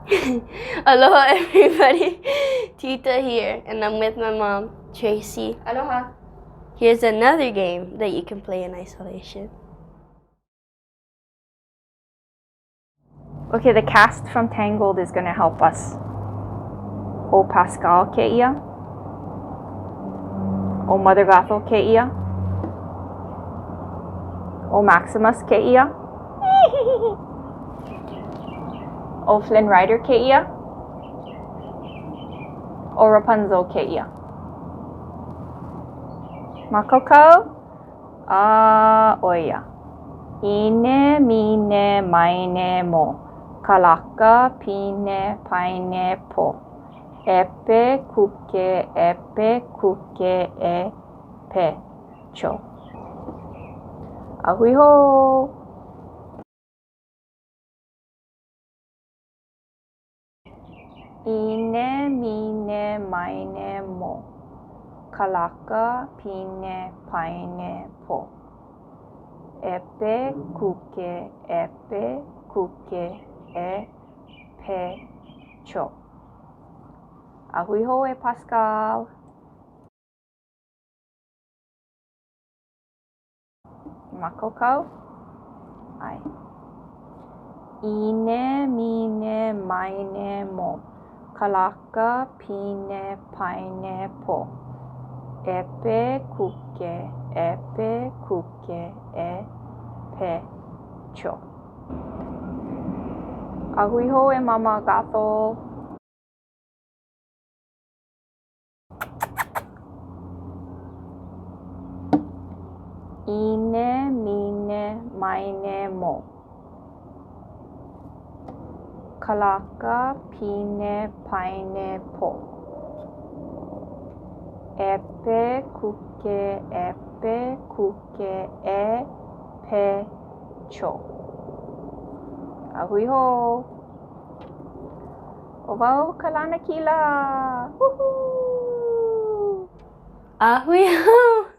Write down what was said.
Aloha everybody, Tita here, and I'm with my mom, Tracie. Aloha. Here's another game that you can play in isolation. Okay, the cast from Tangled is going to help us. O Pascal ke ia. O Mother Gothel ke ia. O Maximus ke ia. O Flynn Rider ke ia. O Rapunzel ke ia. Makoko. Oia. Eenie Meenie Miney Mo. Kalaka pine paine po. Epe kuke e pe cho. Ahui ho. Eenie Meenie Miney Mo. Kalaka pine paine po. Epe kuke e pe cho. Ahui ho e Pascal. Makoko. Ai. Eenie Meenie Miney Mo. Kalaka pine paine po. Epe kuke e pe cho. Ahui ho e Mama Gothel. Eenie Meenie Miney Mo. Kalaka pine paine po. Epe kuke e pe cho. Ahui ho. O wau kalana kila. Woohoo! Ahui ho!